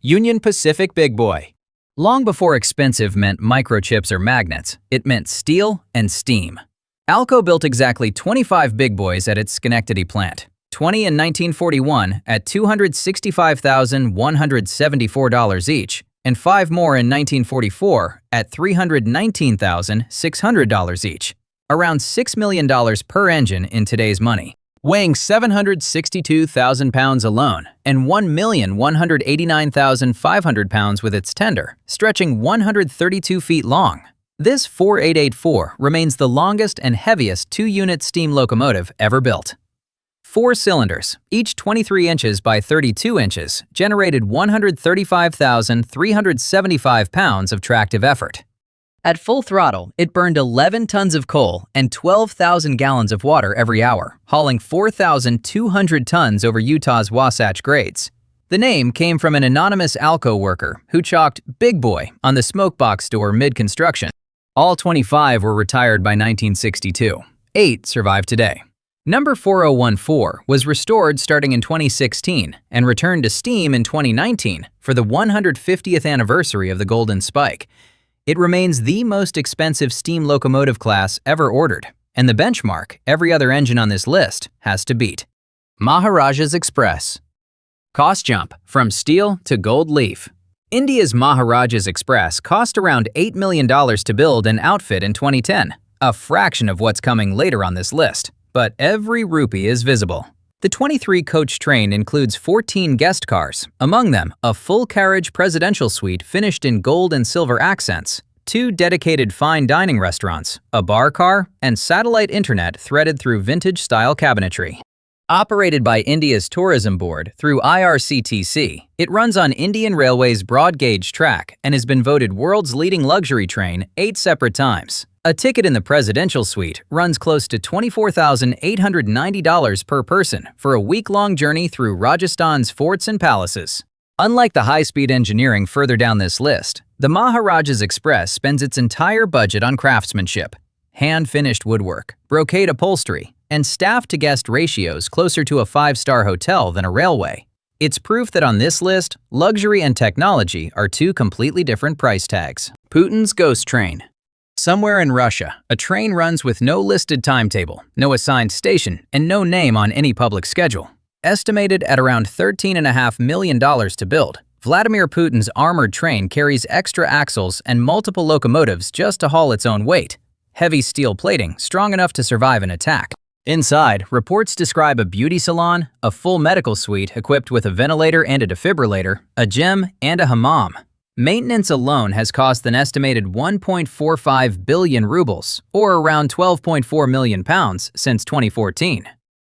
Union Pacific Big Boy. Long before expensive meant microchips or magnets, it meant steel and steam. Alco built exactly 25 Big Boys at its Schenectady plant, 20 in 1941 at $265,174 each, and 5 more in 1944 at $319,600 each, around $6 million per engine in today's money. Weighing 762,000 pounds alone and 1,189,500 pounds with its tender, stretching 132 feet long. This 4884 remains the longest and heaviest two-unit steam locomotive ever built. 4 cylinders, each 23 inches by 32 inches, generated 135,375 pounds of tractive effort. At full throttle, it burned 11 tons of coal and 12,000 gallons of water every hour, hauling 4,200 tons over Utah's Wasatch Grades. The name came from an anonymous Alco worker who chalked "Big Boy" on the smokebox door mid-construction. All 25 were retired by 1962. 8 survive today. Number 4014 was restored starting in 2016 and returned to steam in 2019 for the 150th anniversary of the Golden Spike. It remains the most expensive steam locomotive class ever ordered, and the benchmark every other engine on this list has to beat. Maharaja's Express. Cost jump from steel to gold leaf. India's Maharaja's Express cost around $8 million to build and outfit in 2010, a fraction of what's coming later on this list, but every rupee is visible. The 23-coach train includes 14 guest cars, among them a full-carriage presidential suite finished in gold and silver accents, 2 dedicated fine dining restaurants, a bar car, and satellite internet threaded through vintage-style cabinetry. Operated by India's Tourism Board through IRCTC, it runs on Indian Railways broad-gauge track and has been voted world's leading luxury train 8 separate times. A ticket in the presidential suite runs close to $24,890 per person for a week-long journey through Rajasthan's forts and palaces. Unlike the high-speed engineering further down this list, the Maharaja's Express spends its entire budget on craftsmanship, hand-finished woodwork, brocade upholstery, and staff-to-guest ratios closer to a 5-star hotel than a railway. It's proof that on this list, luxury and technology are 2 completely different price tags. Putin's Ghost Train. Somewhere in Russia, a train runs with no listed timetable, no assigned station, and no name on any public schedule. Estimated at around $13.5 million to build, Vladimir Putin's armored train carries extra axles and multiple locomotives just to haul its own weight. Heavy steel plating strong enough to survive an attack. Inside, reports describe a beauty salon, a full medical suite equipped with a ventilator and a defibrillator, a gym, and a hammam. Maintenance alone has cost an estimated 1.45 billion rubles, or around 12.4 million pounds, since 2014.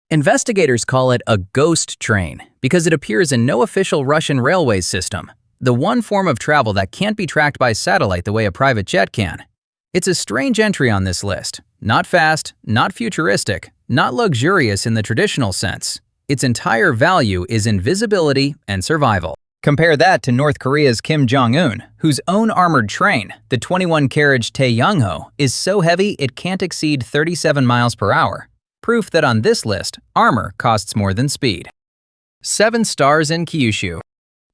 Investigators call it a ghost train because it appears in no official Russian railway system, the one form of travel that can't be tracked by satellite the way a private jet can. It's a strange entry on this list. Not fast, not futuristic, not luxurious in the traditional sense. Its entire value is in visibility and survival. Compare that to North Korea's Kim Jong-un, whose own armored train, the 21-carriage Taeyongho, is so heavy it can't exceed 37 miles per hour. Proof that on this list, armor costs more than speed. 7 stars in Kyushu.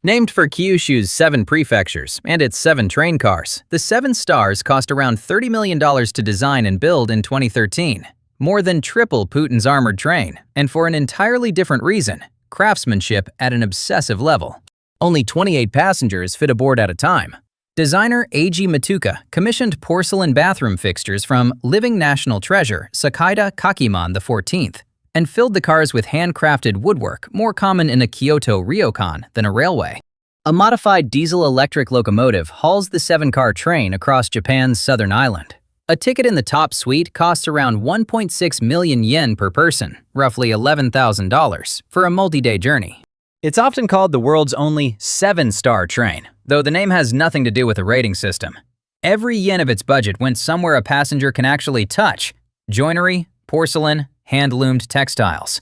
Named for Kyushu's 7 prefectures and its 7 train cars, the 7 stars cost around $30 million to design and build in 2013. More than triple Putin's armored train, and for an entirely different reason, craftsmanship at an obsessive level. Only 28 passengers fit aboard at a time. Designer Eiji Matuka commissioned porcelain bathroom fixtures from living national treasure Sakida Kakiman XIV and filled the cars with handcrafted woodwork more common in a Kyoto ryokan than a railway. A modified diesel-electric locomotive hauls the 7-car train across Japan's southern island. A ticket in the top suite costs around 1.6 million yen per person, roughly $11,000, for a multi-day journey. It's often called the world's only 7-star train, though the name has nothing to do with a rating system. Every yen of its budget went somewhere a passenger can actually touch: joinery, porcelain, hand-loomed textiles.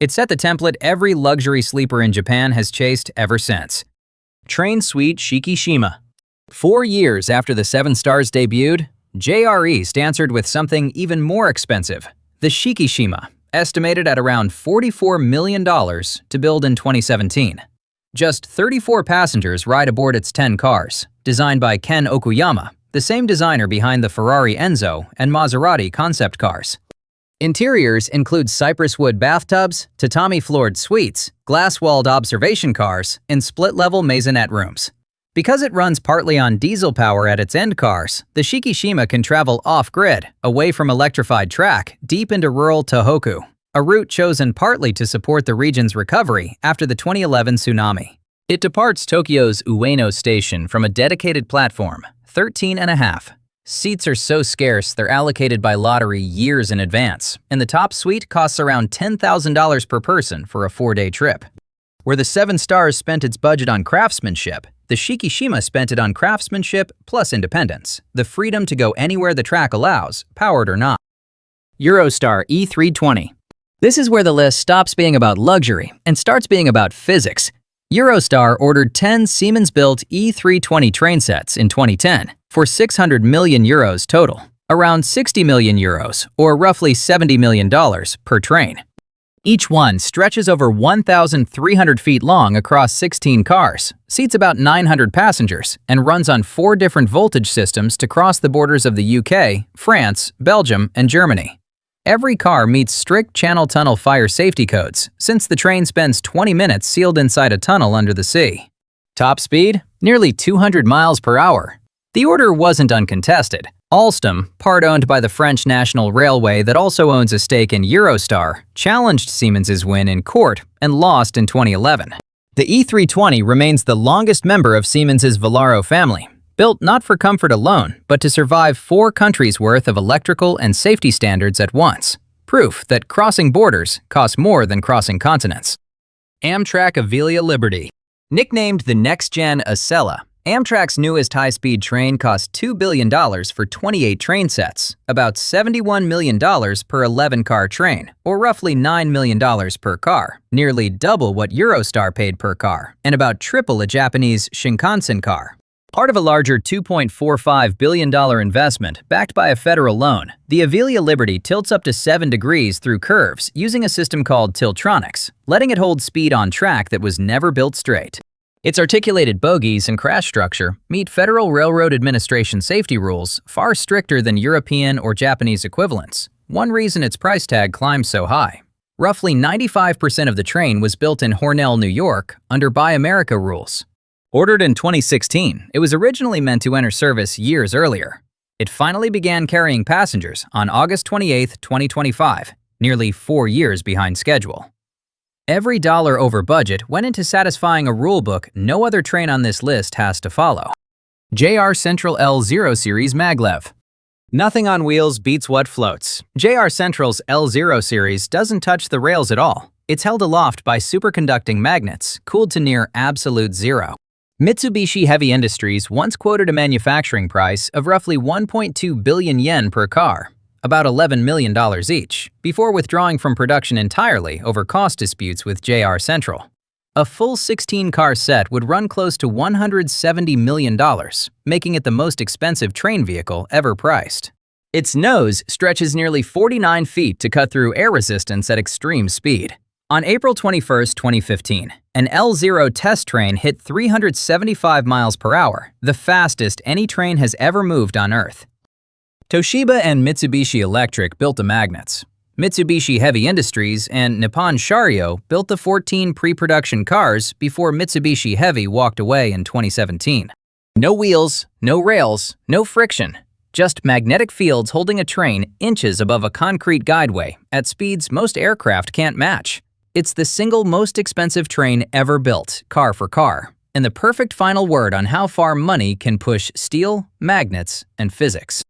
It set the template every luxury sleeper in Japan has chased ever since. Train Suite Shikishima. 4 years after the 7 stars debuted, JR East answered with something even more expensive: the Shikishima, estimated at around $44 million to build in 2017. Just 34 passengers ride aboard its 10 cars, designed by Ken Okuyama, the same designer behind the Ferrari Enzo and Maserati concept cars. Interiors include cypress wood bathtubs, tatami-floored suites, glass-walled observation cars, and split-level maisonette rooms. Because it runs partly on diesel power at its end cars, the Shikishima can travel off-grid, away from electrified track, deep into rural Tohoku, a route chosen partly to support the region's recovery after the 2011 tsunami. It departs Tokyo's Ueno station from a dedicated platform, 13.5. Seats are so scarce they're allocated by lottery years in advance, and the top suite costs around $10,000 per person for a 4-day trip. Where the 7 stars spent its budget on craftsmanship, the Shikishima spent it on craftsmanship plus independence, the freedom to go anywhere the track allows, powered or not. Eurostar E320. This is where the list stops being about luxury and starts being about physics. Eurostar ordered 10 Siemens-built E320 train sets in 2010 for 600 million euros total, around 60 million euros, or roughly $70 million per train. Each one stretches over 1,300 feet long across 16 cars, seats about 900 passengers, and runs on 4 different voltage systems to cross the borders of the UK, France, Belgium, and Germany. Every car meets strict channel tunnel fire safety codes, since the train spends 20 minutes sealed inside a tunnel under the sea. Top speed? Nearly 200 miles per hour. The order wasn't uncontested. Alstom, part owned by the French National Railway that also owns a stake in Eurostar, challenged Siemens' win in court and lost in 2011. The E320 remains the longest member of Siemens' Velaro family, built not for comfort alone, but to survive 4 countries' worth of electrical and safety standards at once. Proof that crossing borders costs more than crossing continents. Amtrak Avelia Liberty. Nicknamed the next-gen Acela, Amtrak's newest high-speed train cost $2 billion for 28 train sets, about $71 million per 11-car train, or roughly $9 million per car, nearly double what Eurostar paid per car, and about triple a Japanese Shinkansen car. Part of a larger $2.45 billion investment backed by a federal loan, the Avelia Liberty tilts up to 7 degrees through curves using a system called Tiltronics, letting it hold speed on track that was never built straight. Its articulated bogies and crash structure meet Federal Railroad Administration safety rules far stricter than European or Japanese equivalents, one reason its price tag climbs so high. Roughly 95% of the train was built in Hornell, New York, under Buy America rules. Ordered in 2016, it was originally meant to enter service years earlier. It finally began carrying passengers on August 28, 2025, nearly 4 years behind schedule. Every dollar over budget went into satisfying a rulebook no other train on this list has to follow. JR Central L0 Series Maglev. Nothing on wheels beats what floats. JR Central's L0 series doesn't touch the rails at all. It's held aloft by superconducting magnets, cooled to near absolute zero. Mitsubishi Heavy Industries once quoted a manufacturing price of roughly 1.2 billion yen per car, about $11 million each, before withdrawing from production entirely over cost disputes with JR Central. A full 16-car set would run close to $170 million, making it the most expensive train vehicle ever priced. Its nose stretches nearly 49 feet to cut through air resistance at extreme speed. On April 21, 2015, an L0 test train hit 375 miles per hour, the fastest any train has ever moved on Earth. Toshiba and Mitsubishi Electric built the magnets. Mitsubishi Heavy Industries and Nippon Sharyo built the 14 pre-production cars before Mitsubishi Heavy walked away in 2017. No wheels, no rails, no friction. Just magnetic fields holding a train inches above a concrete guideway at speeds most aircraft can't match. It's the single most expensive train ever built, car for car, and the perfect final word on how far money can push steel, magnets, and physics.